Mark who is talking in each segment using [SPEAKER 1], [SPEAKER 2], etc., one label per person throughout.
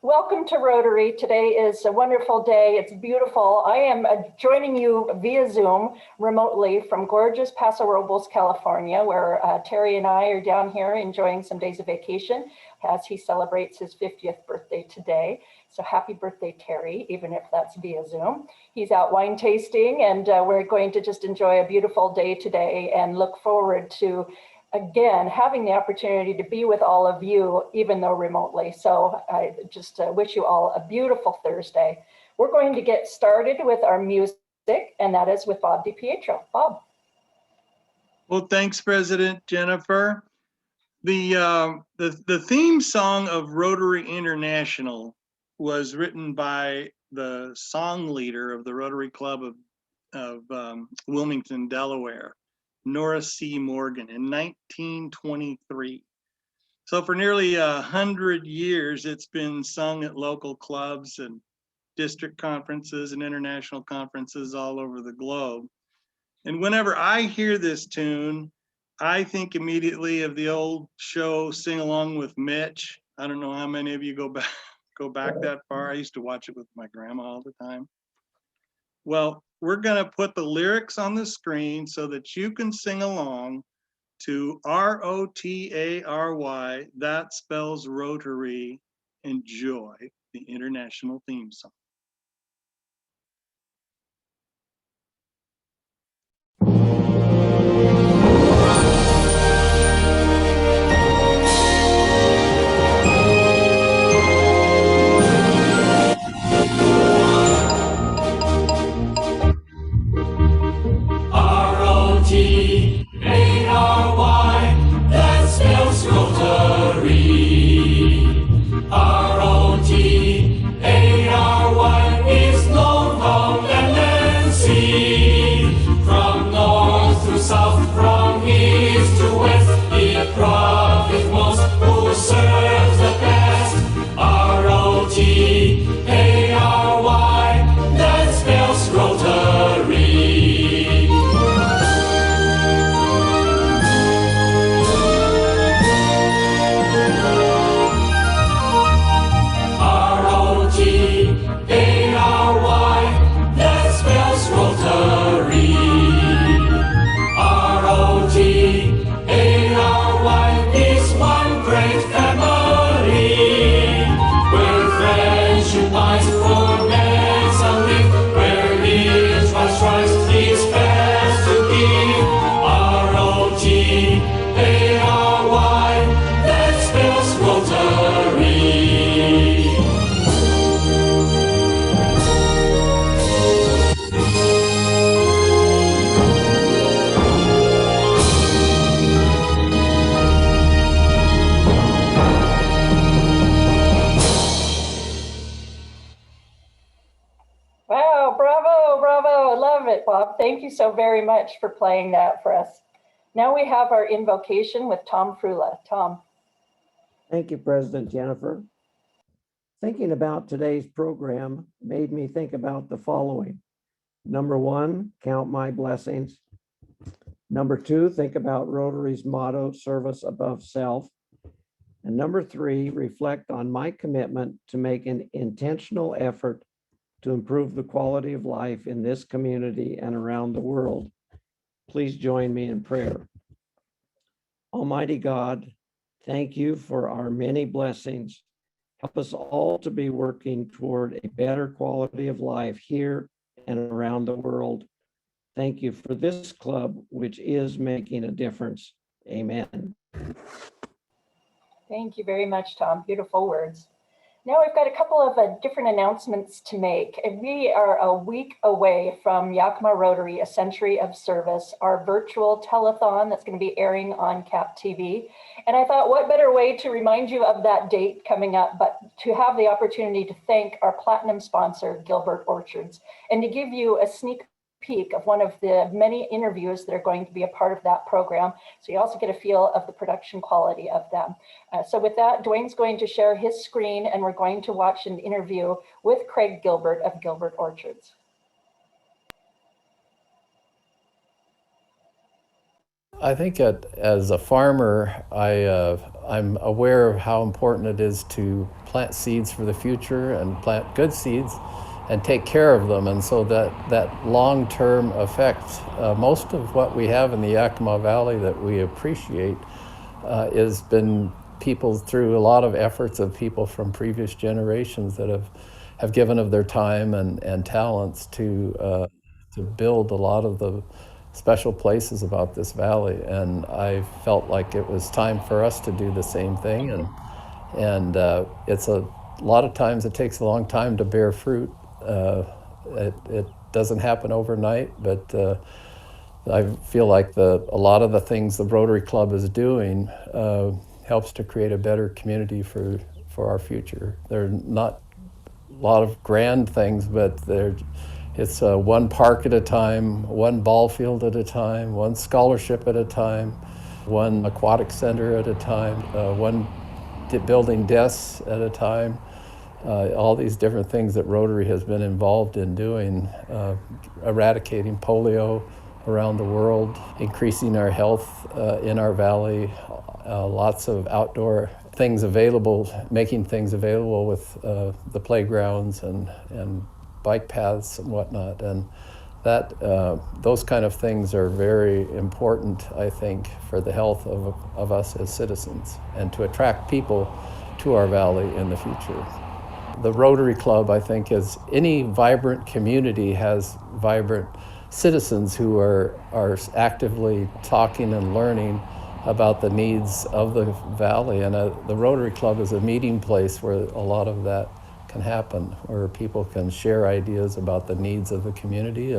[SPEAKER 1] Welcome to Rotary. Today is a wonderful day. It's beautiful. I am joining you via Zoom remotely from gorgeous Paso Robles, California, where Terry and I are down here enjoying some days of vacation as he celebrates his 50th birthday today. So happy birthday, Terry, even if that's via Zoom. He's out wine tasting, and we're going to just enjoy a beautiful day today and look forward to again, having the opportunity to be with all of you, even though remotely. So I just wish you all a beautiful Thursday. We're going to get started with our music, and that is with Bob DiPietro. Bob.
[SPEAKER 2] Well, thanks, President Jennifer. The theme song of Rotary International was written by the song leader of the Rotary Club of Wilmington, Delaware, Nora C. Morgan, in 1923. So for nearly 100 years, it's been sung at local clubs and district conferences and international conferences all over the globe. And whenever I hear this tune, I think immediately of the old show Sing Along with Mitch. I don't know how many of you go back that far. I used to watch it with my grandma all the time. Well, we're going to put the lyrics on the screen so that you can sing along to R-O-T-A-R-Y. That spells Rotary. Enjoy the international theme song.
[SPEAKER 3] R-O-T-A-R-Y, that spells Rotary. R-O-T-A-R-Y is known from land and sea. From north to south, from east to west, it profits most who serves the best. R-O-T-A-R-Y, that spells Rotary.
[SPEAKER 1] Bob, thank you so very much for playing that for us. Now we have our invocation with Tom Frula. Tom.
[SPEAKER 4] Thank you, President Jennifer. Thinking about today's program made me think about the following. Number one, count my blessings. Number two, think about Rotary's motto, service above self. And number three, reflect on my commitment to make an intentional effort to improve the quality of life in this community and around the world. Please join me in prayer. Almighty God, thank you for our many blessings. Help us all to be working toward a better quality of life here and around the world. Thank you for this club, which is making a difference. Amen.
[SPEAKER 1] Thank you very much, Tom. Beautiful words. Now we've got a couple of different announcements to make. We are a week away from Yakima Rotary, A Century of Service, our virtual telethon that's going to be airing on CAP TV. And I thought, what better way to remind you of that date coming up, but to have the opportunity to thank our platinum sponsor, Gilbert Orchards, and to give you a sneak peek of one of the many interviews that are going to be a part of that program. So you also get a feel of the production quality of them. So with that, Dwayne's going to share his screen and we're going to watch an interview with Craig Gilbert of Gilbert Orchards.
[SPEAKER 5] I think as a farmer, I'm aware of how important it is to plant seeds for the future and plant good seeds and take care of them. And so that long-term effect, most of what we have in the Yakima Valley that we appreciate has been people through a lot of efforts of people from previous generations that have given of their time and talents to build a lot of the special places about this valley. And I felt like it was time for us to do the same thing. And it's a lot of times it takes a long time to bear fruit. It doesn't happen overnight, but I feel like a lot of the things the Rotary Club is doing helps to create a better community for our future. They're not a lot of grand things, but it's one park at a time, one ball field at a time, one scholarship at a time, one aquatic center at a time, one building desks at a time. All these different things that Rotary has been involved in doing, eradicating polio around the world, increasing our health in our valley, lots of outdoor things available, making things available with the playgrounds and bike paths and whatnot. And that those kind of things are very important, I think, for the health of us as citizens and to attract people to our valley in the future. The Rotary Club, I think, is any vibrant community has vibrant citizens who are actively talking and learning about the needs of the valley. And the Rotary Club is a meeting place where a lot of that can happen, where people can share ideas about the needs of the community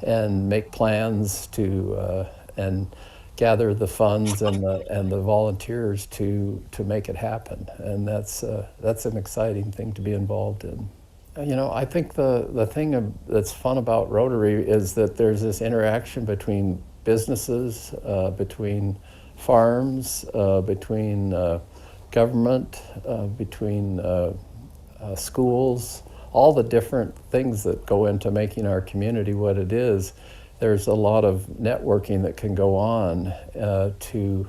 [SPEAKER 5] and make plans to and gather the funds and the volunteers to make it happen. And that's an exciting thing to be involved in. You know, I think the thing that's fun about Rotary is that there's this interaction between businesses, between farms, between government, between schools, all the different things that go into making our community what it is. There's a lot of networking that can go on to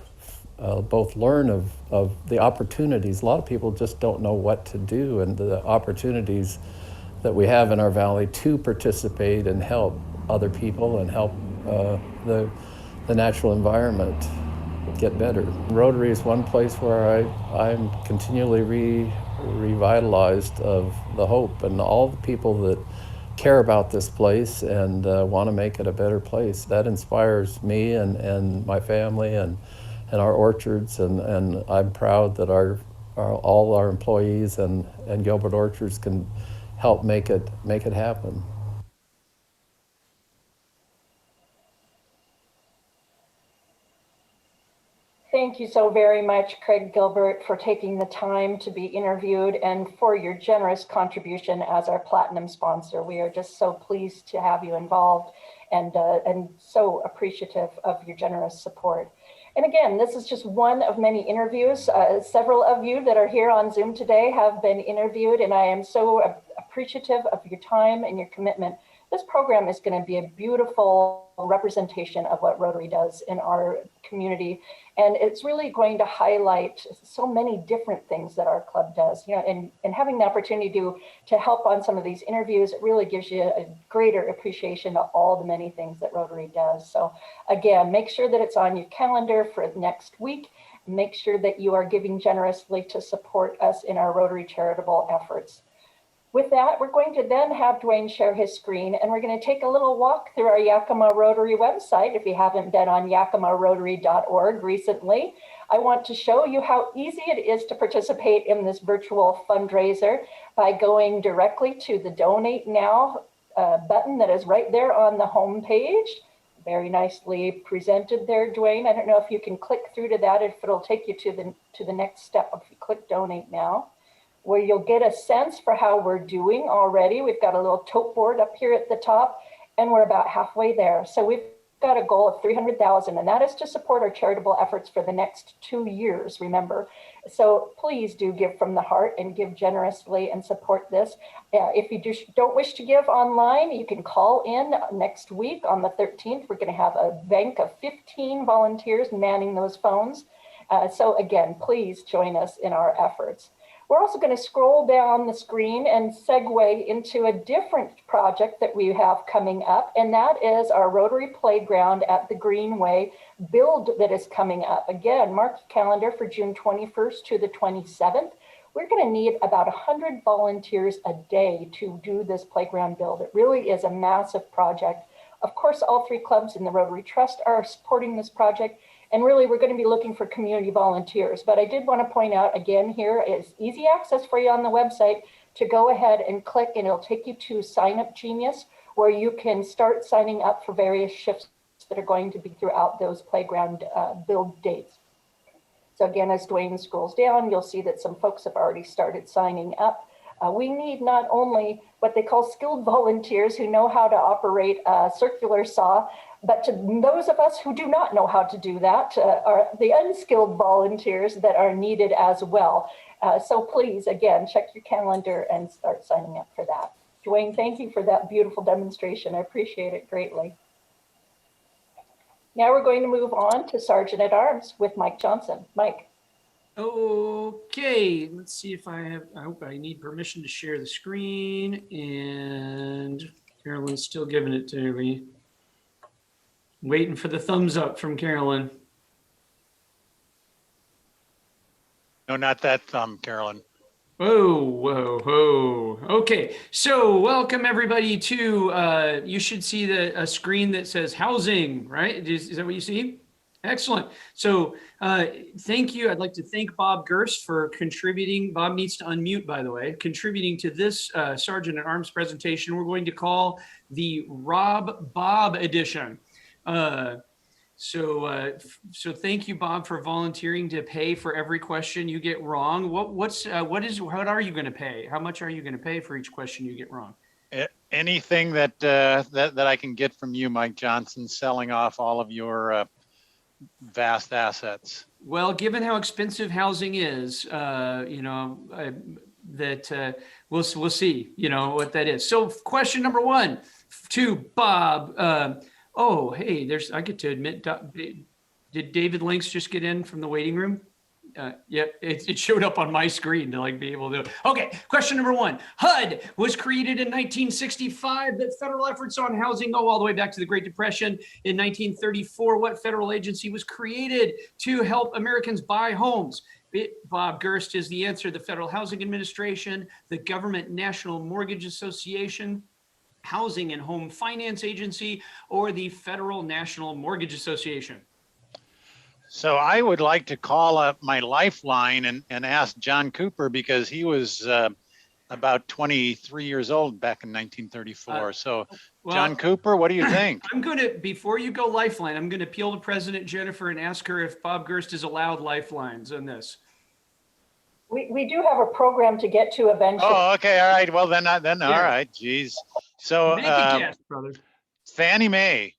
[SPEAKER 5] both learn of the opportunities. A lot of people just don't know what to do, and the opportunities that we have in our valley to participate and help other people and help the natural environment get better. Rotary is one place where I'm continually revitalized of the hope and all the people that care about this place and want to make it a better place. That inspires me and my family and our orchards, and I'm proud that all our employees and Gilbert Orchards can help make it happen.
[SPEAKER 1] Thank you so very much, Craig Gilbert, for taking the time to be interviewed and for your generous contribution as our platinum sponsor. We are just so pleased to have you involved and so appreciative of your generous support. And again, this is just one of many interviews. Several of you that are here on Zoom today have been interviewed, and I am so appreciative of your time and your commitment. This program is going to be a beautiful representation of what Rotary does in our community. And it's really going to highlight so many different things that our club does. You know, and having the opportunity to help on some of these interviews, it really gives you a greater appreciation of all the many things that Rotary does. So again, make sure that it's on your calendar for next week. Make sure that you are giving generously to support us in our Rotary charitable efforts. With that, we're going to then have Dwayne share his screen, and we're going to take a little walk through our Yakima Rotary website. If you haven't been on yakimarotary.org recently, I want to show you how easy it is to participate in this virtual fundraiser by going directly to the Donate Now button that is right there on the home page. Very nicely presented there, Dwayne. I don't know if you can click through to that, if it'll take you to the next step if you click Donate Now, where you'll get a sense for how we're doing already. We've got a little tote board up here at the top, and we're about halfway there. So we've got a goal of $300,000, and that is to support our charitable efforts for the next 2 years, remember. So please do give from the heart and give generously and support this. If you don't wish to give online, you can call in next week on the 13th. We're going to have a bank of 15 volunteers manning those phones. So again, please join us in our efforts. We're also going to scroll down the screen and segue into a different project that we have coming up, and that is our Rotary Playground at the Greenway build that is coming up. Again, mark the calendar for June 21st to the 27th. We're going to need about 100 volunteers a day to do this playground build. It really is a massive project. Of course, all 3 clubs in the Rotary Trust are supporting this project. And really, we're going to be looking for community volunteers. But I did want to point out again, here is easy access for you on the website to go ahead and click, and it'll take you to Sign Up Genius, where you can start signing up for various shifts that are going to be throughout those playground build dates. So again, as Dwayne scrolls down, you'll see that some folks have already started signing up. We need not only what they call skilled volunteers who know how to operate a circular saw, but to those of us who do not know how to do that are the unskilled volunteers that are needed as well. So please, again, check your calendar and start signing up for that. Dwayne, thank you for that beautiful demonstration. I appreciate it greatly. Now we're going to move on to Sergeant at Arms with Mike Johnson. Mike.
[SPEAKER 6] Okay, let's see if I hope I need permission to share the screen, and Carolyn's still giving it to me. Waiting for the thumbs up from Carolyn.
[SPEAKER 7] No, not that thumb, Carolyn.
[SPEAKER 6] Whoa, whoa, whoa. Okay, so welcome everybody to, you should see a screen that says housing, right? Is that what you see? Excellent. So thank you. I'd like to thank Bob Gerst for contributing. Bob needs to unmute, by the way, contributing to this Sergeant at Arms presentation. We're going to call the Rob Bob edition. So thank you, Bob, for volunteering to pay for every question you get wrong. What are you going to pay? How much are you going to pay for each question you get wrong?
[SPEAKER 7] Anything that I can get from you, Mike Johnson, selling off all of your vast assets.
[SPEAKER 6] Well, given how expensive housing is, we'll see, what that is. So question number 1 to Bob. Oh, hey, I get to admit, did David Links just get in from the waiting room? Yep, it showed up on my screen to be able to. Okay, question number 1. HUD was created in 1965. That federal efforts on housing go all the way back to the Great Depression. In 1934, what federal agency was created to help Americans buy homes? Bob Gerst is the answer. The Federal Housing Administration, the Government National Mortgage Association, Housing and Home Finance Agency, or the Federal National Mortgage Association.
[SPEAKER 7] So I would like to call up my lifeline and ask John Cooper, because he was about 23 years old back in 1934. John Cooper, what do you think?
[SPEAKER 6] Before you go lifeline, I'm going to appeal to President Jennifer and ask her if Bob Gerst is allowed lifelines on this.
[SPEAKER 1] We do have a program to get to eventually.
[SPEAKER 7] Oh, okay. All right. Well, then all right. Geez. So,
[SPEAKER 6] make a guess, brother.
[SPEAKER 7] Fannie Mae.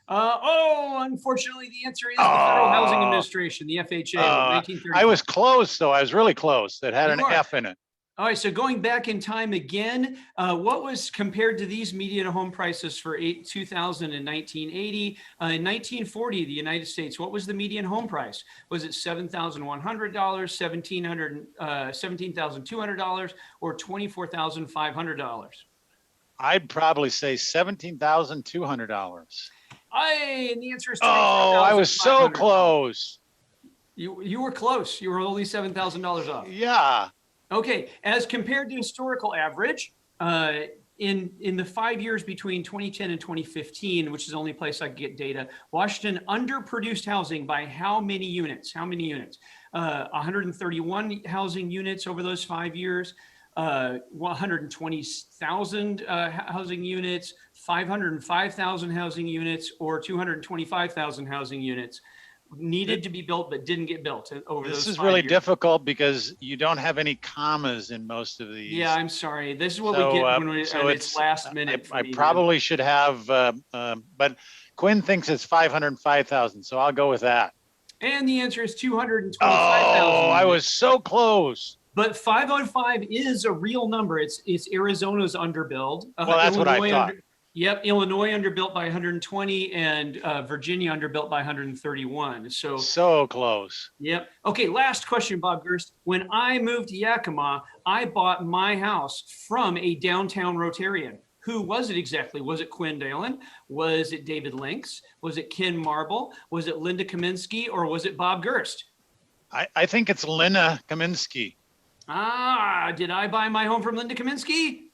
[SPEAKER 6] Unfortunately, the answer is the Federal Housing Administration, the FHA. 1935.
[SPEAKER 7] I was close, though. I was really close. That had an F in it.
[SPEAKER 6] All right, so going back in time again, what was compared to these median home prices for 2000 and 1980? In 1940, the United States, what was the median home price? Was it $7,100, $17,200, or $24,500?
[SPEAKER 7] I'd probably say $17,200.
[SPEAKER 6] And the answer is $24,500.
[SPEAKER 7] Oh, I was so close.
[SPEAKER 6] You were close. You were only $7,000 off.
[SPEAKER 7] Yeah.
[SPEAKER 6] Okay, as compared to historical average, in the 5 years between 2010 and 2015, which is the only place I can get data, Washington underproduced housing by how many units? 131 housing units over those 5 years, 120,000 housing units, 505,000 housing units, or 225,000 housing units needed to be built but didn't get built over those 5 years. This is really
[SPEAKER 7] difficult because you don't have any commas in most of these.
[SPEAKER 6] Yeah, I'm sorry. This is what we get when it's last minute.
[SPEAKER 7] I probably should have, but Quinn thinks it's 505,000, so I'll go with that.
[SPEAKER 6] And the answer is 225,000
[SPEAKER 7] Oh, I
[SPEAKER 6] units.
[SPEAKER 7] was so close.
[SPEAKER 6] But 505 is a real number. It's Arizona's underbuild.
[SPEAKER 7] Well, that's what I thought.
[SPEAKER 6] Yep, Illinois underbuilt by 120 and Virginia underbuilt by 131.
[SPEAKER 7] So close.
[SPEAKER 6] Yep. Okay, last question, Bob Gerst. When I moved to Yakima, I bought my house from a downtown Rotarian. Who was it exactly? Was it Quinn Dalen? Was it David Links? Was it Ken Marble? Was it Linda Kaminsky? Or was it Bob Gerst?
[SPEAKER 7] I think it's Linda Kaminsky.
[SPEAKER 6] Ah, did I buy my home from Linda Kaminsky?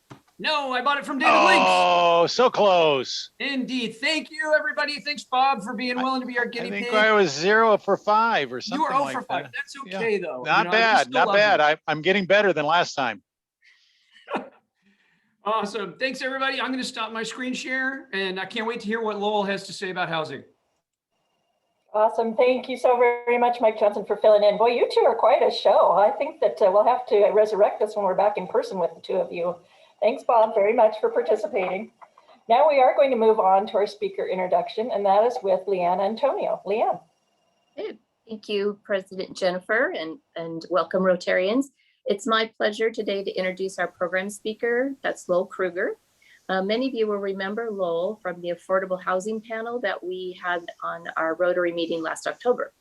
[SPEAKER 6] No, I bought it from David Links.
[SPEAKER 7] Oh, so close.
[SPEAKER 6] Indeed. Thank you, everybody. Thanks, Bob, for being willing to be our guinea pig.
[SPEAKER 7] I think I was 0 for 5 or something.
[SPEAKER 6] You were 0
[SPEAKER 7] like
[SPEAKER 6] for 5.
[SPEAKER 7] that.
[SPEAKER 6] That's okay, though.
[SPEAKER 7] Not bad. Not bad. I'm getting better than last time.
[SPEAKER 6] Awesome. Thanks, everybody. I'm going to stop my screen share, and I can't wait to hear what Lowell has to say about housing.
[SPEAKER 1] Awesome. Thank you so very much, Mike Johnson, for filling in. Boy, you two are quite a show. I think that we'll have to resurrect this when we're back in person with the two of you. Thanks, Bob, very much for participating. Now we are going to move on to our speaker introduction, and that is with Leanne Antonio. Leanne.
[SPEAKER 8] Thank you, President Jennifer, and welcome, Rotarians. It's my pleasure today to introduce our program speaker. That's Lowell KRUEGER. Many of you will remember Lowell from the Affordable Housing Panel that we had on our Rotary meeting last October.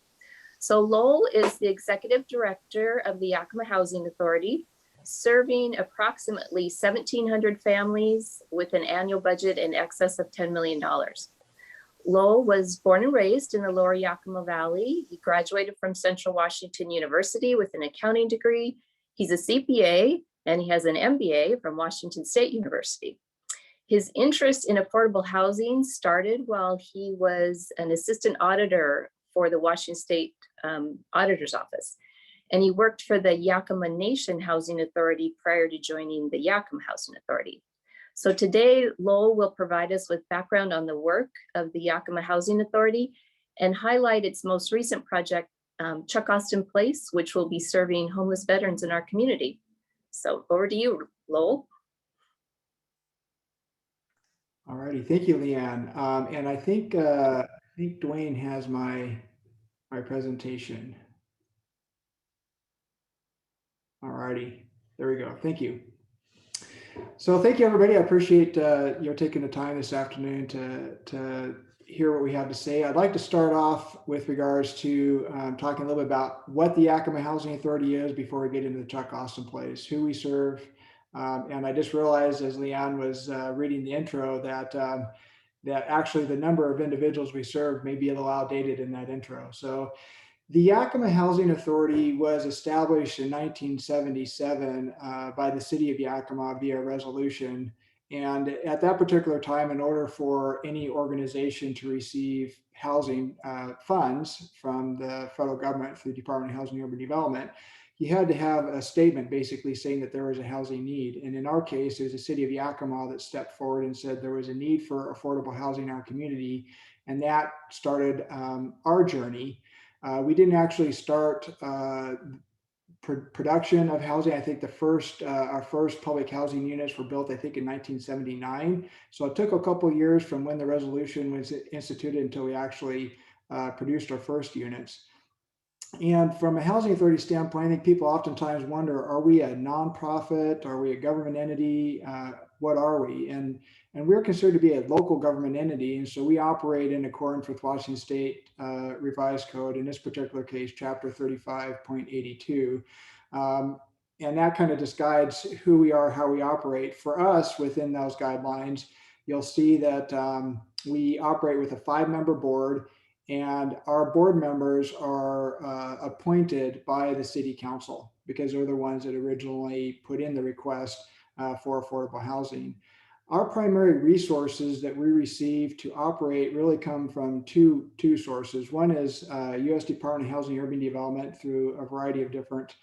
[SPEAKER 8] So Lowell is the Executive Director of the Yakima Housing Authority, serving approximately 1,700 families with an annual budget in excess of $10 million. Lowell was born and raised in the lower Yakima Valley. He graduated from Central Washington University with an accounting degree. He's a CPA and he has an MBA from Washington State University. His interest in affordable housing started while he was an assistant auditor for the Washington State Auditor's Office. And he worked for the Yakima Nation Housing Authority prior to joining the Yakima Housing Authority. So today, Lowell will provide us with background on the work of the Yakima Housing Authority and highlight its most recent project, Chuck Austin Place, which will be serving homeless veterans in our community. So over to you, Lowell.
[SPEAKER 9] All righty, thank you, Leanne. And I think Dwayne has my presentation. All righty, there we go. Thank you. So thank you, everybody. I appreciate you taking the time this afternoon to hear what we have to say. I'd like to start off with regards to talking a little bit about what the Yakima Housing Authority is before we get into the Chuck Austin Place, who we serve. And I just realized as Leanne was reading the intro that actually the number of individuals we serve may be a little outdated in that intro. So the Yakima Housing Authority was established in 1977 by the city of Yakima via resolution. And at that particular time, in order for any organization to receive housing funds from the federal government through the Department of Housing and Urban Development, you had to have a statement basically saying that there was a housing need. And in our case, it was the city of Yakima that stepped forward and said there was a need for affordable housing in our community. And that started our journey. We didn't actually start production of housing. I think our first public housing units were built, I think, in 1979. So it took a couple of years from when the resolution was instituted until we actually produced our first units. And from a housing authority standpoint, I think people oftentimes wonder, are we a nonprofit? Are we a government entity? What are we? And we're considered to be a local government entity. And so we operate in accordance with Washington State Revised Code, in this particular case, Chapter 35.82. And that kind of just guides who we are, how we operate. For us, within those guidelines, you'll see that we operate with a 5-member board. And our board members are appointed by the city council because they're the ones that originally put in the request for affordable housing. Our primary resources that we receive to operate really come from two sources. One is U.S. Department of Housing and Urban Development through a variety of different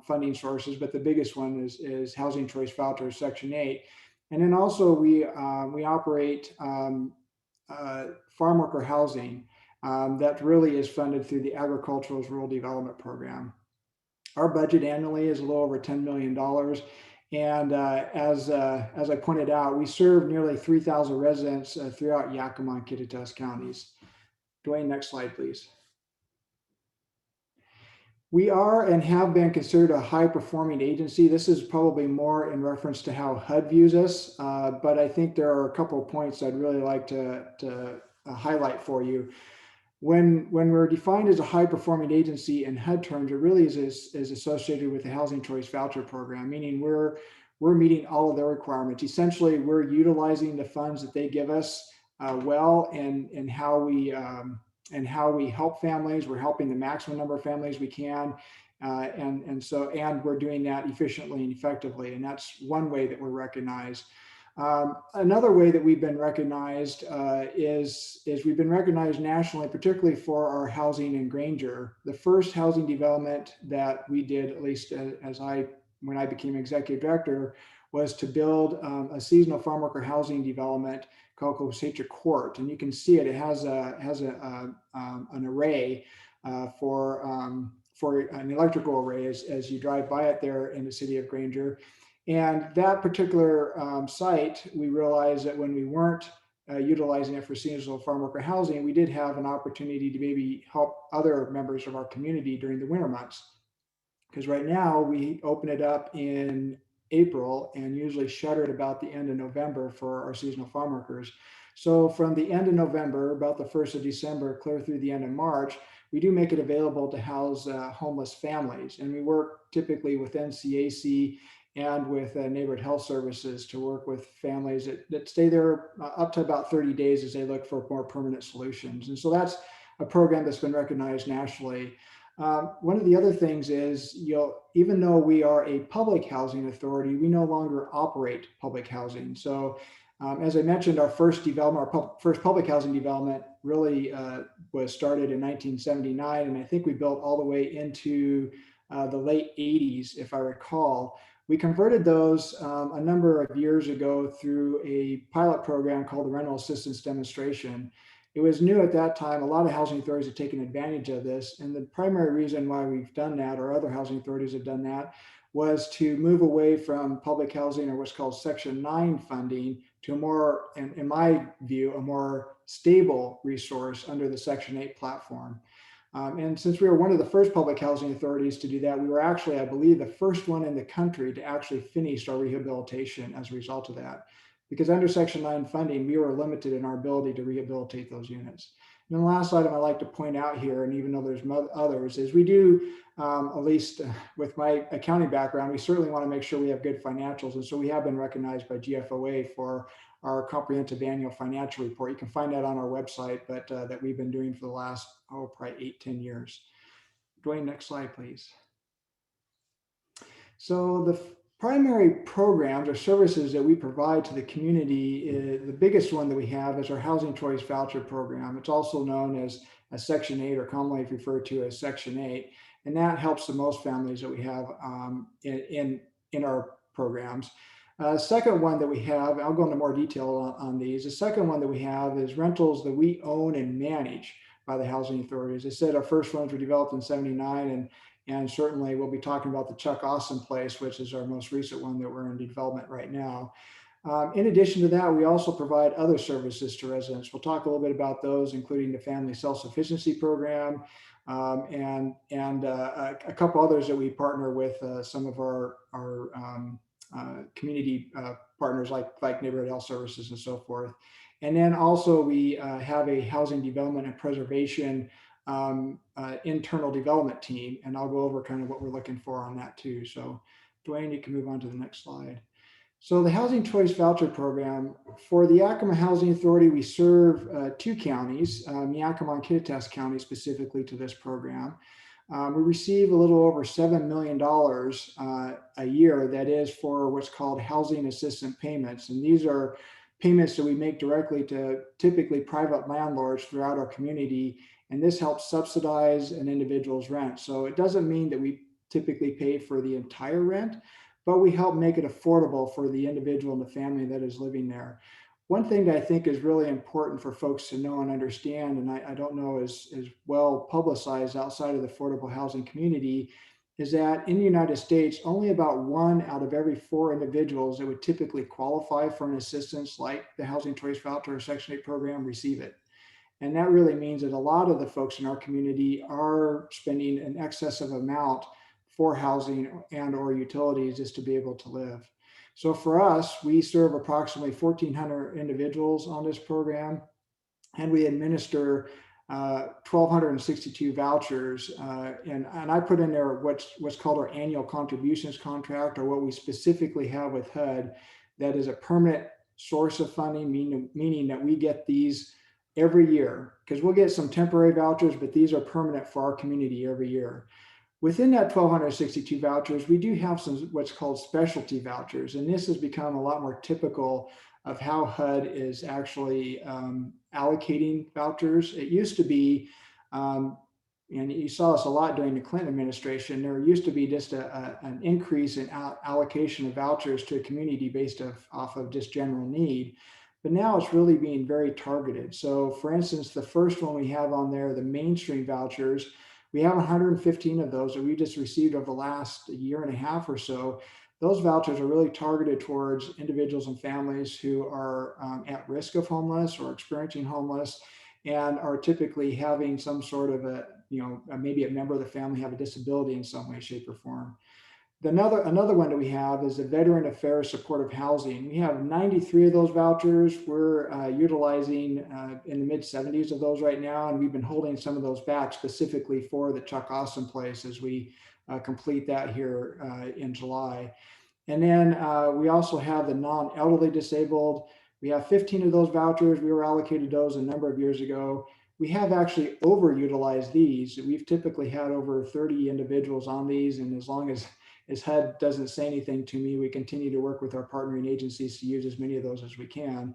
[SPEAKER 9] funding sources, but the biggest one is Housing Choice Voucher Section 8. And then also we operate farm worker housing. That really is funded through the Agricultural Rural Development Program. Our budget annually is a little over $10 million. And as I pointed out, we serve nearly 3,000 residents throughout Yakima and Kittitas counties. Dwayne, next slide, please. We are and have been considered a high-performing agency. This is probably more in reference to how HUD views us, but I think there are a couple of points I'd really like to highlight for you. When we're defined as a high-performing agency in HUD terms, it really is associated with the Housing Choice Voucher Program, meaning we're meeting all of their requirements. Essentially, we're utilizing the funds that they give us well, and how we help families. We're helping the maximum number of families we can, and we're doing that efficiently and effectively, and that's one way that we're recognized. Another way that we've been recognized is we've been recognized nationally, particularly for our housing in Granger. The first housing development that we did, at least when I became executive director, was to build a seasonal farm worker housing development called Cosecha Court, and you can see it. It has an array for an electrical array as you drive by it there in the city of Granger. And that particular site, we realized that when we weren't utilizing it for seasonal farm worker housing, we did have an opportunity to maybe help other members of our community during the winter months. Because right now we open it up in April and usually shutter at about the end of November for our seasonal farm workers. So from the end of November, about the 1st of December, clear through the end of March, we do make it available to house homeless families. And we work typically with NCAC and with neighborhood health services to work with families that stay there up to about 30 days as they look for more permanent solutions. And so that's a program that's been recognized nationally. One of the other things is, even though we are a public housing authority, we no longer operate public housing. So as I mentioned, our first public housing development really was started in 1979. And I think we built all the way into the late 80s, if I recall. We converted those a number of years ago through a pilot program called the Rental Assistance Demonstration. It was new at that time. A lot of housing authorities have taken advantage of this. And the primary reason why we've done that, or other housing authorities have done that, was to move away from public housing, or what's called Section 9 funding, to a more, in my view, a more stable resource under the Section 8 platform. And since we were one of the first public housing authorities to do that, we were actually, I believe, the first one in the country to actually finish our rehabilitation as a result of that. Because under Section 9 funding, we were limited in our ability to rehabilitate those units. And the last item I'd like to point out here, and even though there's others, is we do, at least with my accounting background, we certainly want to make sure we have good financials. And so we have been recognized by GFOA for our comprehensive annual financial report. You can find that on our website, but that we've been doing for the last, probably 8-10 years. Dwayne, next slide, please. So the primary programs or services that we provide to the community, the biggest one that we have is our Housing Choice Voucher Program. It's also known as a Section 8, or commonly referred to as Section 8. And that helps the most families that we have in our programs. Second one that we have, I'll go into more detail on these. The second one that we have is rentals that we own and manage by the housing authorities. As I said, our first ones were developed in '79, and certainly we'll be talking about the Chuck Austin Place, which is our most recent one that we're in development right now. In addition to that, we also provide other services to residents. We'll talk a little bit about those, including the Family Self-Sufficiency Program, and a couple others that we partner with some of our community partners like neighborhood health services and so forth. And then also we have a housing development and preservation internal development team, and I'll go over kind of what we're looking for on that too. So Dwayne, you can move on to the next slide. So the Housing Choice Voucher Program, for the Yakima Housing Authority, we serve 2 counties, Yakima and Kittitas County specifically, to this program. We receive a little over $7 million a year, that is for what's called housing assistance payments. And these are payments that we make directly to typically private landlords throughout our community. And this helps subsidize an individual's rent. So it doesn't mean that we typically pay for the entire rent, but we help make it affordable for the individual and the family that is living there. One thing that I think is really important for folks to know and understand, and I don't know is well publicized outside of the affordable housing community, is that in the United States, only about 1 out of every 4 individuals that would typically qualify for an assistance like the Housing Choice Voucher or Section 8 program receive it. And that really means that a lot of the folks in our community are spending an excessive amount for housing and or utilities just to be able to live. So for us, we serve approximately 1,400 individuals on this program, and we administer 1,262 vouchers. And I put in there what's called our annual contributions contract, or what we specifically have with HUD, that is a permanent source of funding, meaning that we get these every year, because we'll get some temporary vouchers, but these are permanent for our community every year. Within that 1,262 vouchers, we do have some what's called specialty vouchers, and this has become a lot more typical of how HUD is actually allocating vouchers. It used to be, and you saw this a lot during the Clinton administration, there used to be just an increase in allocation of vouchers to a community based off of just general need. But now it's really being very targeted. So for instance, the first one we have on there, the mainstream vouchers, we have 115 of those that we just received over the last year and a half or so. Those vouchers are really targeted towards individuals and families who are at risk of homeless or experiencing homeless, and are typically having some sort of maybe a member of the family have a disability in some way, shape, or form. Another one that we have is the Veteran Affairs Supportive Housing. We have 93 of those vouchers. We're utilizing in the mid 70s of those right now, and we've been holding some of those back specifically for the Chuck Austin place as we complete that here in July. And then we also have the non-elderly disabled. We have 15 of those vouchers. We were allocated those a number of years ago. We have actually overutilized these. We've typically had over 30 individuals on these, and as long as HUD doesn't say anything to me, we continue to work with our partnering agencies to use as many of those as we can.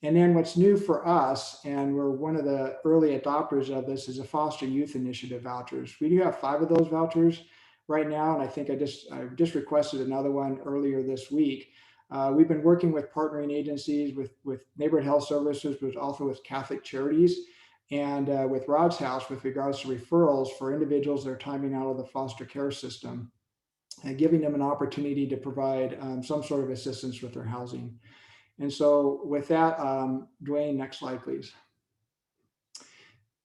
[SPEAKER 9] And then what's new for us, and we're one of the early adopters of this, is the Foster Youth Initiative vouchers. We do have 5 of those vouchers right now, and I think I just requested another one earlier this week. We've been working with partnering agencies, with Neighborhood Health Services, but also with Catholic Charities, and with Rod's House with regards to referrals for individuals that are timing out of the foster care system, and giving them an opportunity to provide some sort of assistance with their housing. And so with that, Dwayne, next slide, please.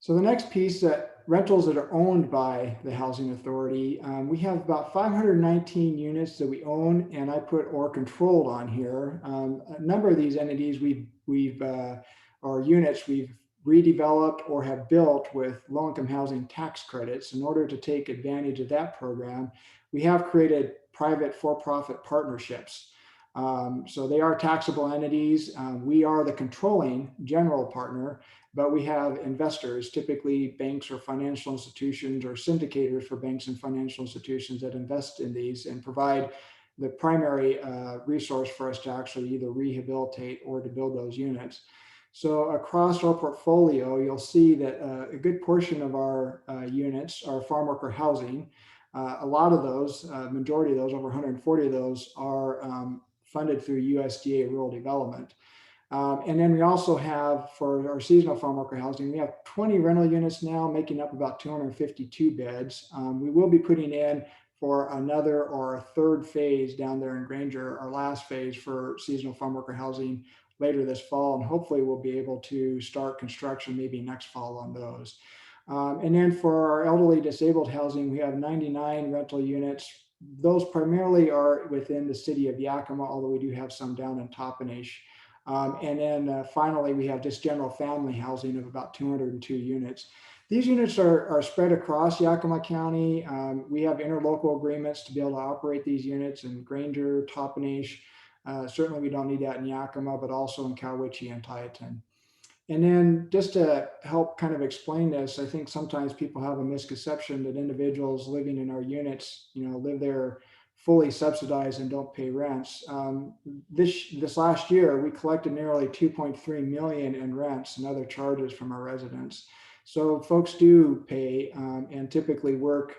[SPEAKER 9] So the next piece, rentals that are owned by the Housing Authority, we have about 519 units that we own, and I put or controlled on here. A number of these entities or units we've redeveloped or have built with low-income housing tax credits. In order to take advantage of that program, we have created private for-profit partnerships. So they are taxable entities. We are the controlling general partner, but we have investors, typically banks or financial institutions or syndicators for banks and financial institutions that invest in these and provide the primary resource for us to actually either rehabilitate or to build those units. So across our portfolio, you'll see that a good portion of our units are farm worker housing. A lot of those, majority of those, over 140 of those, are funded through USDA rural development. And then we also have, for our seasonal farm worker housing, we have 20 rental units now, making up about 252 beds. We will be putting in for another or a third phase down there in Granger, our last phase for seasonal farm worker housing later this fall, and hopefully we'll be able to start construction maybe next fall on those. And then for our elderly disabled housing, we have 99 rental units. Those primarily are within the city of Yakima, although we do have some down in Toppenish. And then finally, we have just general family housing of about 202 units. These units are spread across Yakima County. We have interlocal agreements to be able to operate these units in Granger, Toppenish. Certainly we don't need that in Yakima, but also in Cowiche and Tieton. And then just to help kind of explain this, I think sometimes people have a misconception that individuals living in our units, live there fully subsidized and don't pay rents. This last year, we collected nearly 2.3 million in rents and other charges from our residents. So folks do pay and typically work,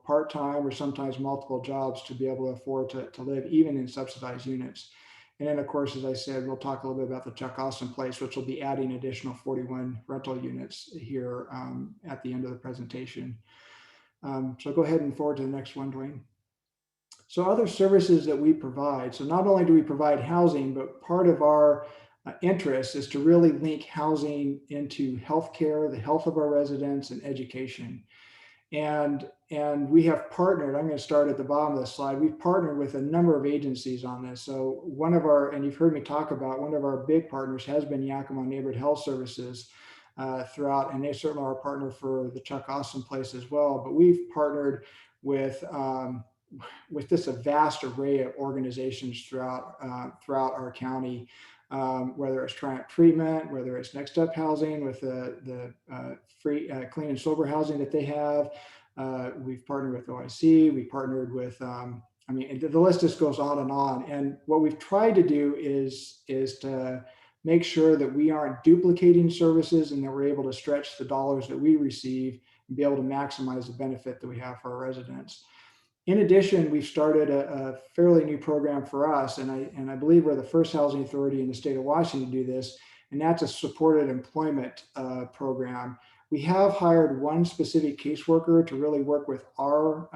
[SPEAKER 9] part-time or sometimes multiple jobs to be able to afford to live even in subsidized units. And then, of course, as I said, we'll talk a little bit about the Chuck Austin place, which will be adding additional 41 rental units here at the end of the presentation. So go ahead and forward to the next one, Dwayne. So other services that we provide. So not only do we provide housing, but part of our interest is to really link housing into healthcare, the health of our residents, and education. And we have partnered, I'm going to start at the bottom of the slide. We've partnered with a number of agencies on this. So one of our, and you've heard me talk about, one of our big partners has been Yakima Neighborhood Health Services throughout, and they certainly are a partner for the Chuck Austin place as well. But we've partnered with this a vast array of organizations throughout our county, whether it's Triumph Treatment, whether it's Next Up Housing with the free clean and sober housing that they have. We've partnered with OIC. We partnered with, I mean, the list just goes on and on. And what we've tried to do is to make sure that we aren't duplicating services and that we're able to stretch the dollars that we receive and be able to maximize the benefit that we have for our residents. In addition, we've started a fairly new program for us, and I believe we're the first housing authority in the state of Washington to do this, and that's a supported employment program. We have hired one specific caseworker to really work with our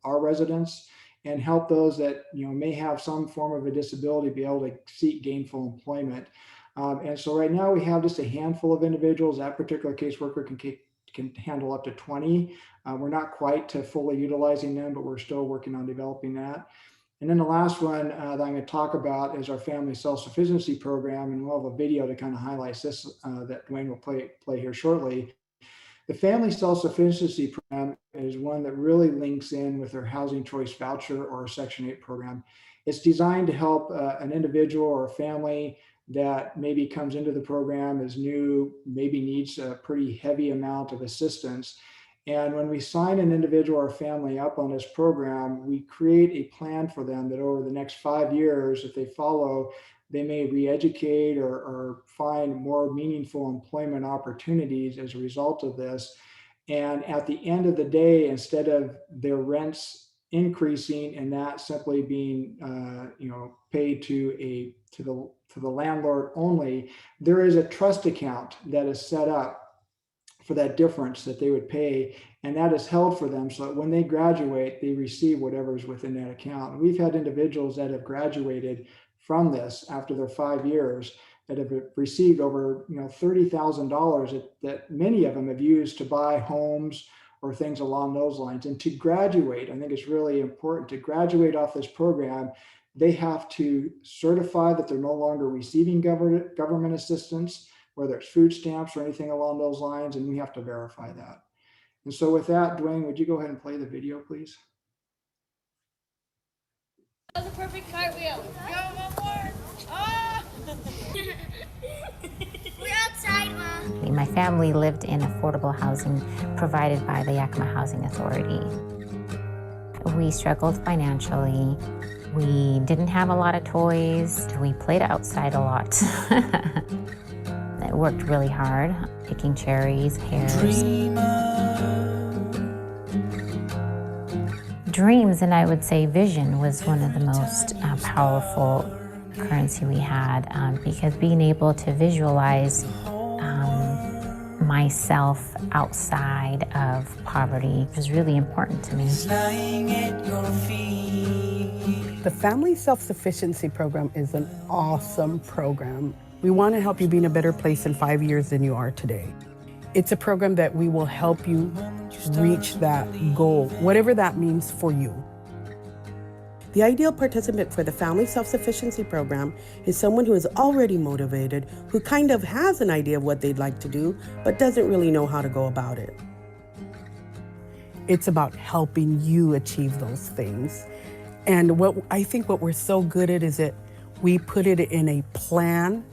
[SPEAKER 9] residents and help those that may have some form of a disability be able to seek gainful employment. And so right now we have just a handful of individuals. That particular caseworker can handle up to 20. We're not quite to fully utilizing them, but we're still working on developing that. And then the last one that I'm going to talk about is our family self-sufficiency program. And we'll have a video to kind of highlight this that Dwayne will play here shortly. The family self-sufficiency program is one that really links in with our housing choice voucher or Section 8 program. It's designed to help an individual or a family that maybe comes into the program as new, maybe needs a pretty heavy amount of assistance. And when we sign an individual or family up on this program, we create a plan for them that over the next 5 years, if they follow, they may re-educate or find more meaningful employment opportunities as a result of this. And at the end of the day, instead of their rents increasing and that simply being paid to the landlord only, there is a trust account that is set up for that difference that they would pay, and that is held for them so that when they graduate, they receive whatever is within that account. And we've had individuals that have graduated from this after their 5 years that have received over $30,000 that many of them have used to buy homes or things along those lines. And to graduate, I think it's really important to graduate off this program. They have to certify that they're no longer receiving government assistance, whether it's food stamps or anything along those lines, and we have to verify that. And so with that, Dwayne, would you go ahead and play the video, please?
[SPEAKER 10] That was a perfect cartwheel. Go, one more. Ah! We're outside, Mom.
[SPEAKER 11] My family lived in affordable housing provided by the Yakima Housing Authority. We struggled financially. We didn't have a lot of toys. We played outside a lot. It worked really hard, picking cherries, pears. Dreams, and I would say vision, was one of the most powerful currency we had, because being able to visualize myself outside of poverty was really important to me.
[SPEAKER 12] The Family Self-Sufficiency Program is an awesome program. We want to help you be in a better place in 5 years than you are today. It's a program that we will help you reach that goal, whatever that means for you. The ideal participant for the Family Self-Sufficiency Program is someone who is already motivated, who kind of has an idea of what they'd like to do, but doesn't really know how to go about it. It's about helping you achieve those things. And what we're so good at is that we put it in a plan,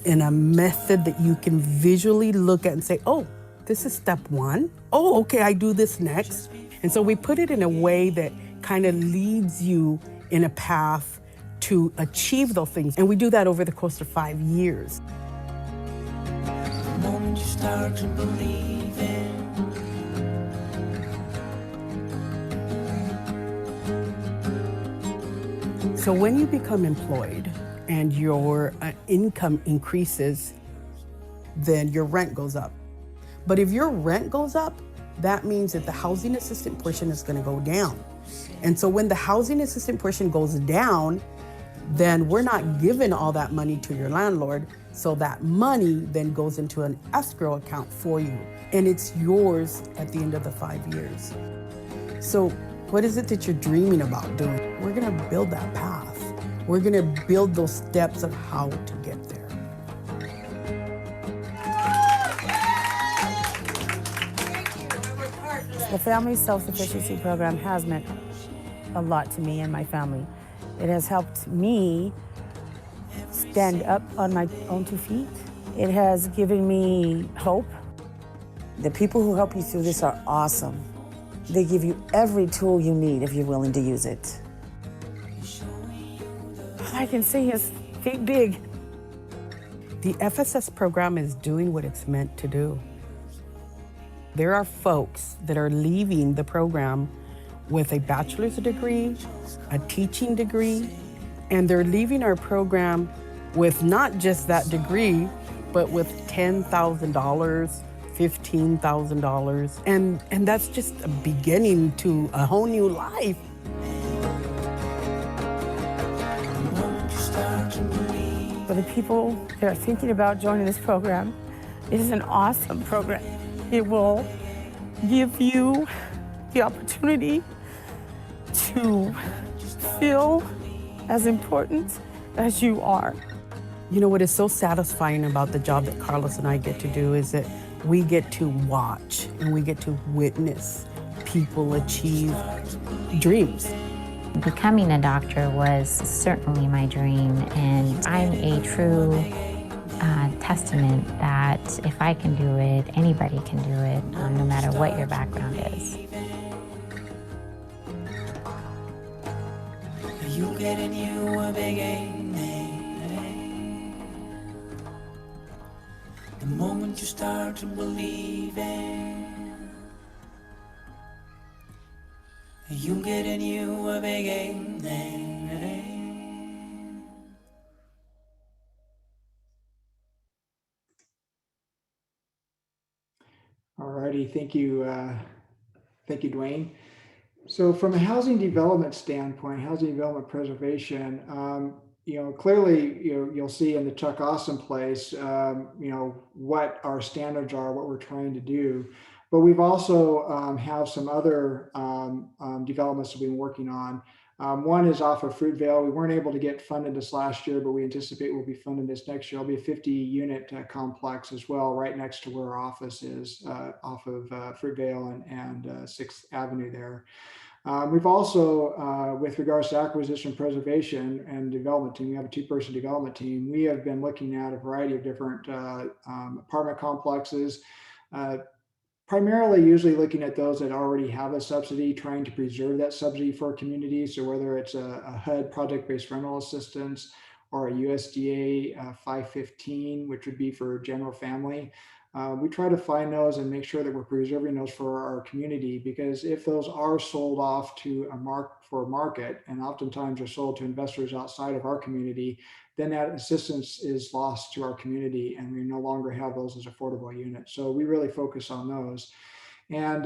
[SPEAKER 12] in a method that you can visually look at and say, oh, this is step one. Oh, okay, I do this next. And so we put it in a way that kind of leads you in a path to achieve those things. And we do that over the course of 5 years. The moment you start to believe in. So when you become employed and your income increases, then your rent goes up. But if your rent goes up, that means that the housing assistant portion is going to go down. And so when the housing assistant portion goes down, then we're not giving all that money to your landlord. So that money then goes into an escrow account for you, and it's yours at the end of the 5 years. So what is it that you're dreaming about doing? We're gonna build that path. We're gonna build those steps of how to get there.
[SPEAKER 13] The Family Self-Sufficiency Program has meant a lot to me and my family. It has helped me stand up on my own 2 feet. It has given me hope.
[SPEAKER 14] The people who help you through this are awesome. They give you every tool you need if you're willing to use it.
[SPEAKER 13] I can see his feet big.
[SPEAKER 12] The FSS program is doing what it's meant to do. There are folks that are leaving the program with a bachelor's degree, a teaching degree, and they're leaving our program with not just that degree, but with $10,000, $15,000. And that's just a beginning to a whole new life.
[SPEAKER 13] For the people that are thinking about joining this program, it is an awesome program. It will give you the opportunity to feel as important as you are.
[SPEAKER 12] You know what is so satisfying about the job that Carlos and I get to do is that we get to watch and we get to witness people achieve dreams.
[SPEAKER 11] Becoming a doctor was certainly my dream, and I'm a true testament that if I can do it, anybody can do it, no matter what your background is.
[SPEAKER 3] You getting you a big the moment you start to believe it. You getting you a big
[SPEAKER 9] All righty, thank you, Dwayne. So from a housing development standpoint, housing development preservation, clearly, you'll see in the Chuck Awesome place, what our standards are, what we're trying to do. But we've also have some other developments that we've been working on. One is off of Fruitvale. We weren't able to get funded this last year, but we anticipate we'll be funded this next year. It'll be a 50-unit complex as well, right next to where our office is, off of Fruitvale and 6th Avenue there. We've also, with regards to acquisition, preservation, and development team, we have a 2-person development team. We have been looking at a variety of different apartment complexes, primarily usually looking at those that already have a subsidy, trying to preserve that subsidy for our community. So whether it's a HUD, project-based rental assistance, or a USDA 515, which would be for general family, we try to find those and make sure that we're preserving those for our community, because if those are sold off to a market, and oftentimes are sold to investors outside of our community, then that assistance is lost to our community and we no longer have those as affordable units. So we really focus on those. And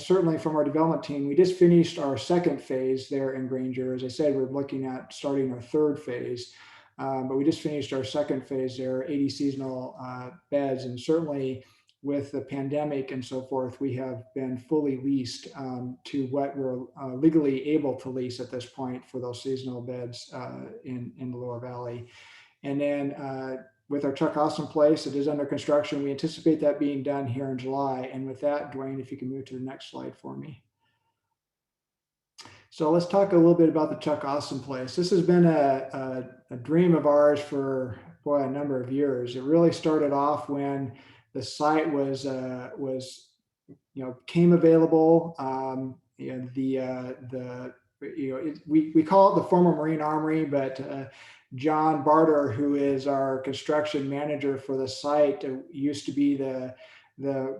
[SPEAKER 9] certainly from our development team, we just finished our 2nd phase there in Granger. As I said, we're looking at starting our 3rd phase. But we just finished our 2nd phase there, 80 seasonal beds. And certainly with the pandemic and so forth, we have been fully leased to what we're legally able to lease at this point for those seasonal beds in the Lower Valley. And then with our Chuck Awesome place, it is under construction. We anticipate that being done here in July. And with that, Dwayne, if you can move to the next slide for me. So let's talk a little bit about the Chuck Awesome place. This has been a dream of ours for a number of years. It really started off when the site came available. We call it the former Marine Armory, but John Barter, who is our construction manager for the site, used to be the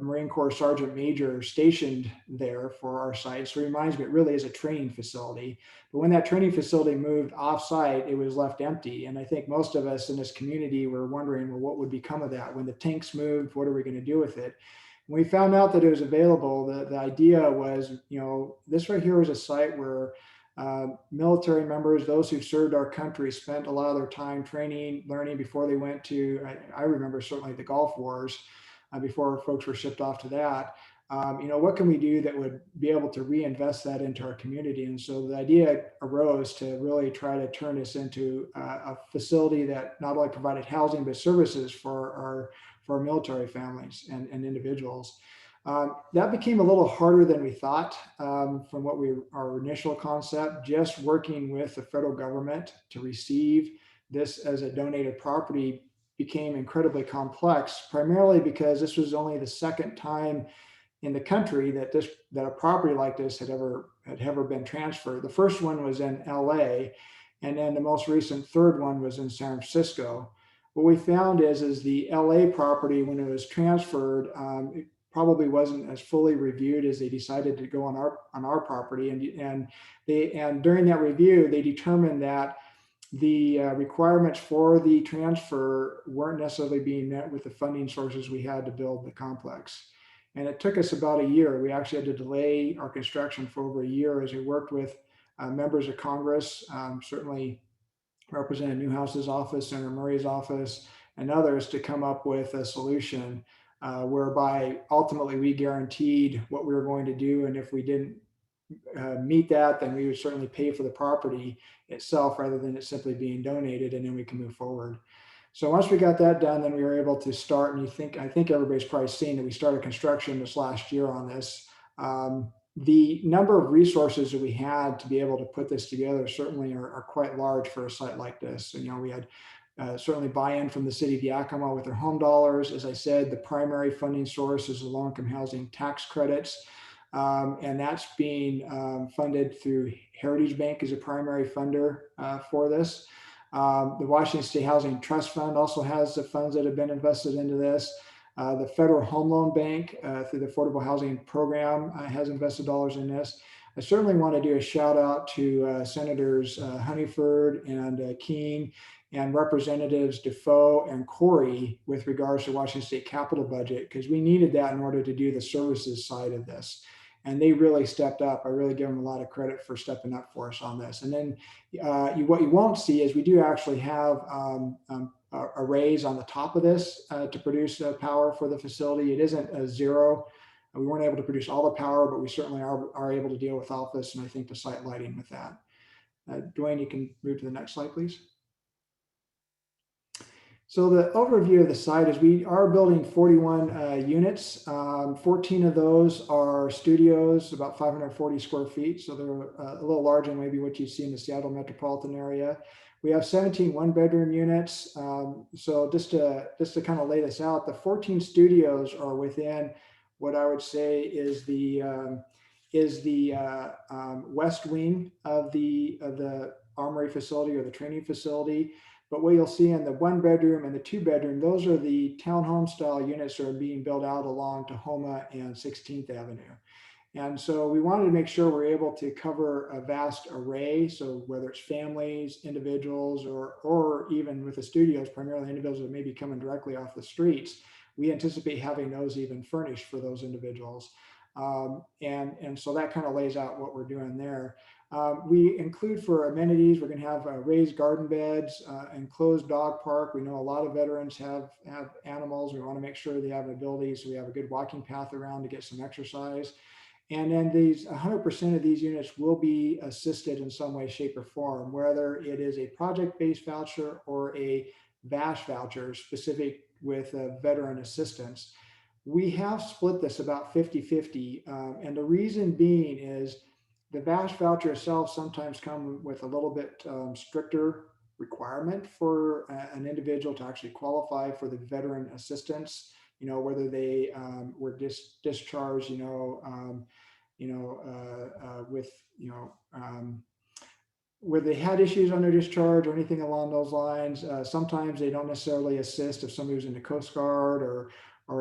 [SPEAKER 9] Marine Corps Sergeant Major stationed there for our site. So it reminds me, it really is a training facility. But when that training facility moved off-site, it was left empty. And I think most of us in this community were wondering, well, what would become of that? When the tanks moved, what are we going to do with it? When we found out that it was available, the idea was, this right here was a site where Military members, those who served our country, spent a lot of their time training, learning before they went to, I remember certainly the Gulf Wars, before folks were shipped off to that. What can we do that would be able to reinvest that into our community? And so the idea arose to really try to turn this into a facility that not only provided housing, but services for our military families and individuals. That became a little harder than we thought from our initial concept. Just working with the federal government to receive this as a donated property became incredibly complex, primarily because this was only the second time in the country that a property like this had ever been transferred. The first one was in LA, and then the most recent third one was in San Francisco. What we found is the LA property, when it was transferred, it probably wasn't as fully reviewed as they decided to go on our property, and during that review they determined that the requirements for the transfer weren't necessarily being met with the funding sources we had to build the complex. And it took us about a year. We actually had to delay our construction for over a year as we worked with members of Congress, certainly Representative Newhouse's office, Senator Murray's office, and others to come up with a solution whereby ultimately we guaranteed what we were going to do. And if we didn't meet that, then we would certainly pay for the property itself rather than it simply being donated, and then we can move forward. So once we got that done, then we were able to start, and I think everybody's probably seen that we started construction this last year on this. The number of resources that we had to be able to put this together certainly are quite large for a site like this. We had certainly buy-in from the city of Yakima with their home dollars. As I said, the primary funding source is the low-income housing tax credits. And that's being funded through Heritage Bank as a primary funder for this. The Washington State Housing Trust Fund also has the funds that have been invested into this. The Federal Home Loan Bank through the Affordable Housing Program has invested dollars in this. I certainly want to do a shout out to Senators Honeyford and Keene and Representatives Defoe and Corey with regards to Washington State Capital budget, because we needed that in order to do the services side of this. And they really stepped up. I really give them a lot of credit for stepping up for us on this. And then what you won't see is we do actually have arrays on the top of this to produce power for the facility. It isn't a zero. We weren't able to produce all the power, but we certainly are able to deal with office and I think the site lighting with that. Dwayne, you can move to the next slide, please. So the overview of the site is we are building 41 units. 14 of those are studios, about 540 square feet. So they're a little larger than maybe what you see in the Seattle metropolitan area. We have 17 one-bedroom units. So just to kind of lay this out, the 14 studios are within what I would say is the west wing of the armory facility or the training facility. But what you'll see in the one bedroom and the two bedroom, those are the townhome style units that are being built out along Tahoma and 16th Avenue. And so we wanted to make sure we're able to cover a vast array. So whether it's families, individuals, or even with the studios, primarily individuals that may be coming directly off the streets, we anticipate having those even furnished for those individuals. And so that kind of lays out what we're doing there. We include for amenities, we're going to have raised garden beds, enclosed dog park. We know a lot of veterans have animals. We want to make sure they have an ability, so we have a good walking path around to get some exercise. And then 100% of these units will be assisted in some way, shape, or form, whether it is a project-based voucher or a VASH voucher specific with veteran assistance. We have split this about 50-50. And the reason being is the VASH voucher itself sometimes come with a little bit stricter requirement for an individual to actually qualify for the veteran assistance, whether they were discharged, where they had issues on their discharge or anything along those lines. Sometimes they don't necessarily assist if somebody was in the Coast Guard or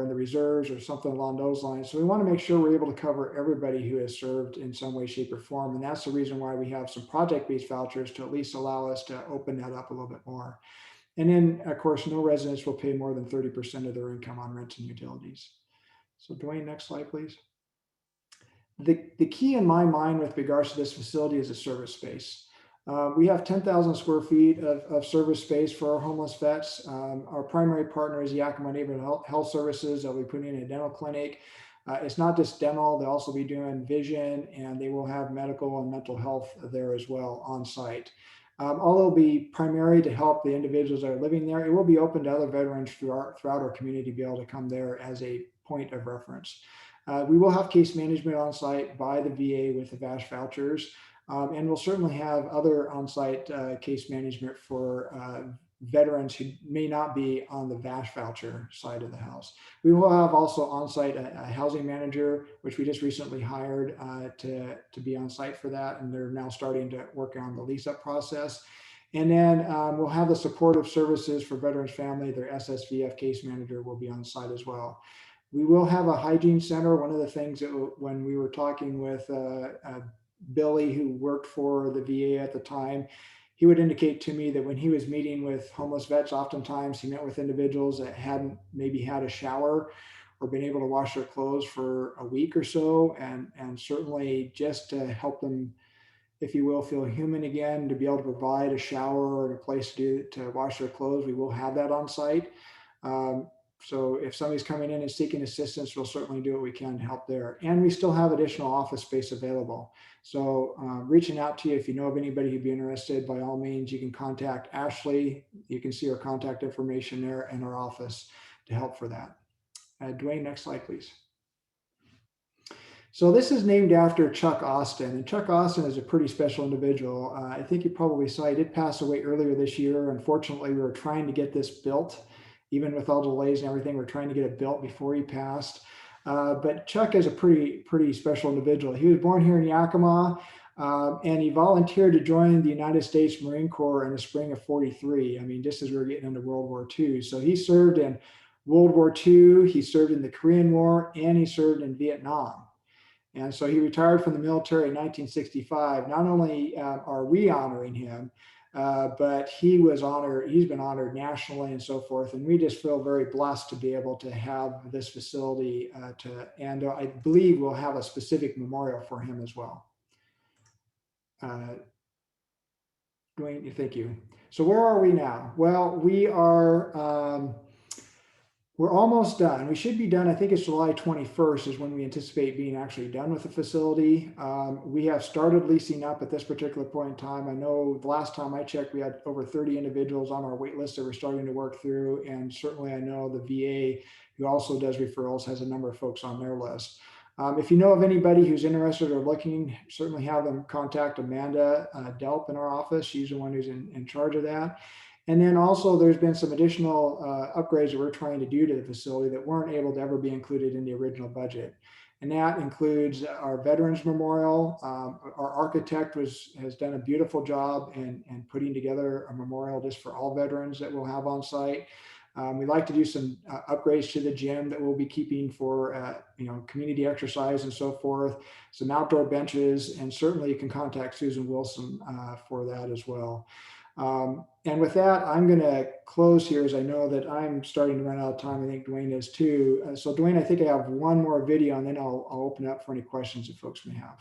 [SPEAKER 9] in the reserves or something along those lines. So we want to make sure we're able to cover everybody who has served in some way, shape, or form. And that's the reason why we have some project-based vouchers to at least allow us to open that up a little bit more. And then, of course, no residents will pay more than 30% of their income on rent and utilities. So Dwayne, next slide, please. The key in my mind with regards to this facility is a service space. We have 10,000 square feet of service space for our homeless vets. Our primary partner is Yakima Neighborhood Health Services. They'll be putting in a dental clinic. It's not just dental, they'll also be doing vision, and they will have medical and mental health there as well on site. Although it'll be primary to help the individuals that are living there, it will be open to other veterans throughout our community to be able to come there as a point of reference. We will have case management on site by the VA with the VASH vouchers, and we'll certainly have other on-site case management for veterans who may not be on the VASH voucher side of the house. We will have also on-site a housing manager, which we just recently hired to be on site for that, and they're now starting to work on the lease-up process. And then we'll have the supportive services for veterans family. Their SSVF case manager will be on site as well. We will have a hygiene center. One of the things that when we were talking with Billy, who worked for the VA at the time, he would indicate to me that when he was meeting with homeless vets, oftentimes he met with individuals that hadn't maybe had a shower or been able to wash their clothes for a week or so. And certainly just to help them, if you will, feel human again, to be able to provide a shower and a place to wash their clothes, we will have that on site. So if somebody's coming in and seeking assistance, we'll certainly do what we can to help there. And we still have additional office space available. So reaching out to you, if you know of anybody who'd be interested, by all means, you can contact Ashley. You can see our contact information there in our office to help for that. Dwayne, next slide, please. So this is named after Chuck Austin, and Chuck Austin is a pretty special individual. I think you probably saw he did pass away earlier this year. Unfortunately, we were trying to get this built. Even with all delays and everything, we're trying to get it built before he passed. But Chuck is a pretty special individual. He was born here in Yakima, and he volunteered to join the United States Marine Corps in the spring of '43. I mean, just as we were getting into World War II. So he served in World War II, he served in the Korean War, and he served in Vietnam. And so he retired from the military in 1965. Not only are we honoring him, but he was honored, he's been honored nationally and so forth. And we just feel very blessed to be able to have this facility and I believe we'll have a specific memorial for him as well. Dwayne, thank you. So where are we now? Well, we are, we're almost done. We should be done. I think it's July 21st is when we anticipate being actually done with the facility. We have started leasing up at this particular point in time. I know the last time I checked, we had over 30 individuals on our wait list that we're starting to work through. And certainly I know the VA, who also does referrals, has a number of folks on their list. If you know of anybody who's interested or looking, certainly have them contact Amanda Delp in our office. She's the one who's in charge of that. And then also there's been some additional upgrades that we're trying to do to the facility that weren't able to ever be included in the original budget. And that includes our Veterans Memorial. Our architect has done a beautiful job in putting together a memorial just for all veterans that we'll have on site. We'd like to do some upgrades to the gym that we'll be keeping for community exercise and so forth, some outdoor benches, and certainly you can contact Susan Wilson for that as well. And with that, I'm going to close here as I know that I'm starting to run out of time. I think Dwayne is too. So Dwayne, I think I have one more video and then I'll open up for any questions that folks may have.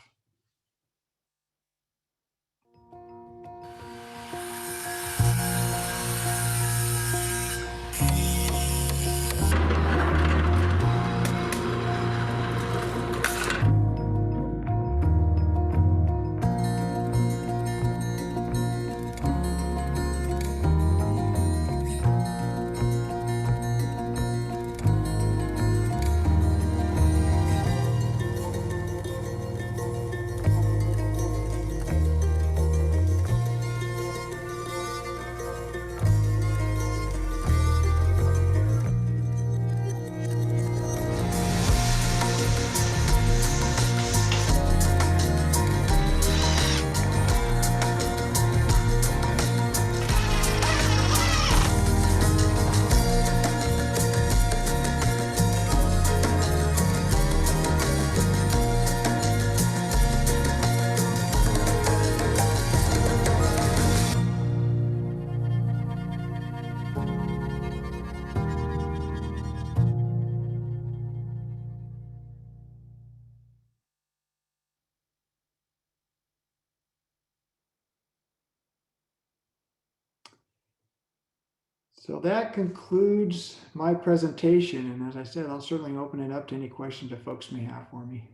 [SPEAKER 9] So that concludes my presentation. And as I said, I'll certainly open it up to any questions that folks may have for me.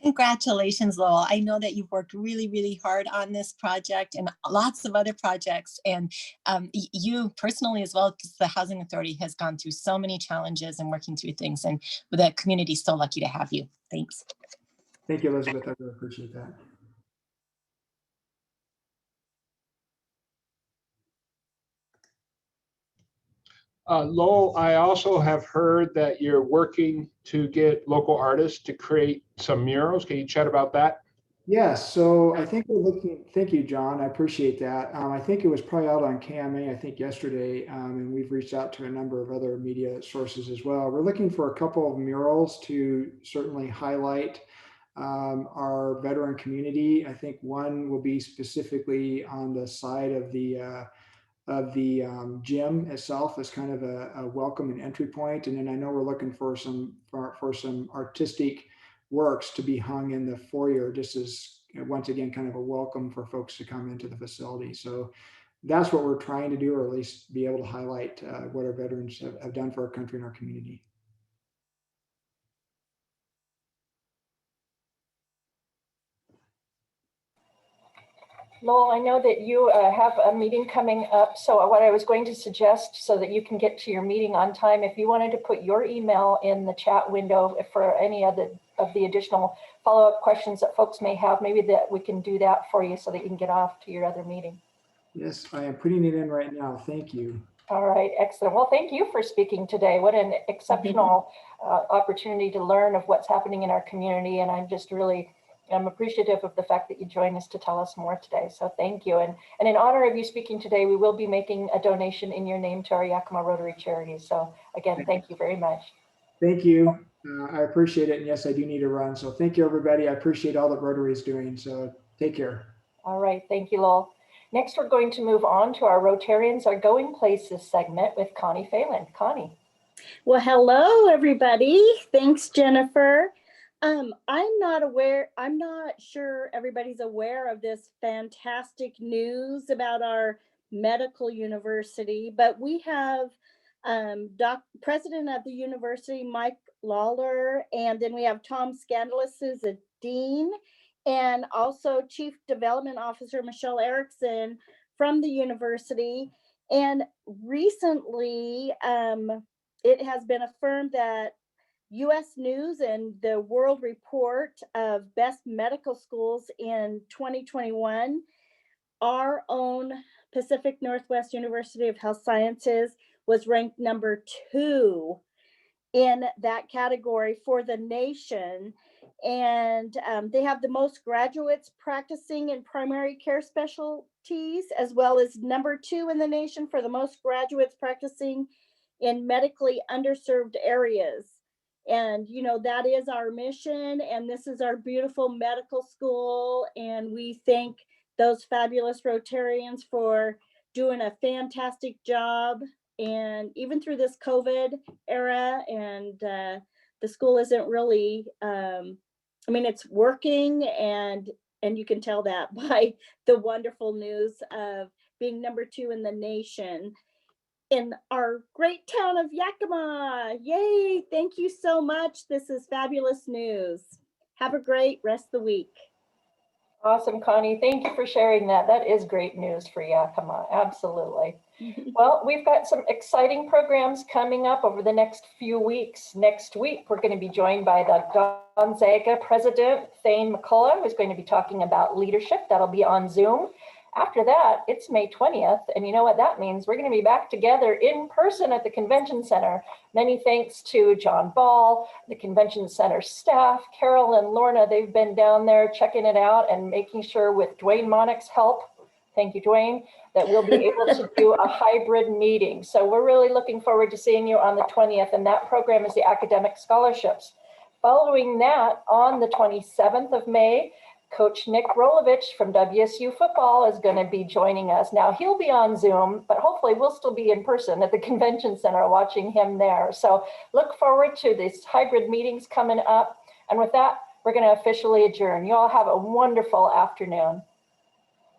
[SPEAKER 15] Congratulations, Lowell. I know that you've worked really, really hard on this project and lots of other projects. And you personally as well, because the Housing Authority has gone through so many challenges and working through things. And the community is so lucky to have you. Thanks.
[SPEAKER 9] Thank you, Elizabeth. I really appreciate that.
[SPEAKER 16] Lowell, I also have heard that you're working to get local artists to create some murals. Can you chat about that?
[SPEAKER 9] Yes, so I think we're looking, thank you, John. I appreciate that. I think it was probably out on KMA, I think yesterday, and we've reached out to a number of other media sources as well. We're looking for a couple of murals to certainly highlight our veteran community. I think one will be specifically on the side of the gym itself as kind of a welcome and entry point. And then I know we're looking for some artistic works to be hung in the foyer, just as, once again, kind of a welcome for folks to come into the facility. So that's what we're trying to do, or at least be able to highlight what our veterans have done for our country and our community.
[SPEAKER 1] Lowell, I know that you have a meeting coming up. So what I was going to suggest, so that you can get to your meeting on time, if you wanted to put your email in the chat window for any of the additional follow-up questions that folks may have, maybe that we can do that for you so that you can get off to your other meeting.
[SPEAKER 9] Yes, I am putting it in right now. Thank you.
[SPEAKER 1] All right, excellent. Well, thank you for speaking today. What an exceptional opportunity to learn of what's happening in our community. And I'm appreciative of the fact that you joined us to tell us more today. So thank you. And in honor of you speaking today, we will be making a donation in your name to our Yakima Rotary charities. So again, thank you very much.
[SPEAKER 9] Thank you. I appreciate it. And yes, I do need to run. So thank you, everybody. I appreciate all that Rotary is doing. So take care.
[SPEAKER 1] All right. Thank you, Lowell. Next, we're going to move on to our Rotarians Are Going Places segment with Connie Phelan. Connie.
[SPEAKER 17] Well, hello, everybody. Thanks, Jennifer. I'm not sure everybody's aware of this fantastic news about our medical university, but we have President of the university, Mike Lawler, and then we have Tom Scandalous, who's a dean, and also Chief Development Officer Michelle Erickson from the university. And recently, it has been affirmed that U.S. News and the World Report of Best Medical Schools in 2021, our own Pacific Northwest University of Health Sciences was ranked number 2 in that category for the nation. And they have the most graduates practicing in primary care specialties, as well as number 2 in the nation for the most graduates practicing in medically underserved areas. And, you know, that is our mission. And this is our beautiful medical school. And we thank those fabulous Rotarians for doing a fantastic job. And even through this COVID era, and the school isn't really, it's working, and you can tell that by the wonderful news of being number 2 in the nation in our great town of Yakima. Yay, thank you so much. This is fabulous news. Have a great rest of the week.
[SPEAKER 1] Awesome, Connie. Thank you for sharing that. That is great news for Yakima. Absolutely. Well, we've got some exciting programs coming up over the next few weeks. Next week, we're going to be joined by the Gonzaga president, Thane McCullough, who's going to be talking about leadership. That'll be on Zoom. After that, it's May 20th. And you know what that means? We're going to be back together in person at the Convention Center. Many thanks to John Ball, the Convention Center staff, Carol and Lorna. They've been down there checking it out and making sure, with Dwayne Monick's help, thank you, Dwayne, that we'll be able to do a hybrid meeting. So we're really looking forward to seeing you on the 20th. And that program is the academic scholarships. Following that, on the 27th of May, Coach Nick Rolovich from WSU football is going to be joining us. Now, he'll be on Zoom, but hopefully we'll still be in person at the Convention Center watching him there. So look forward to these hybrid meetings coming up. And with that, we're going to officially adjourn. You all have a wonderful afternoon.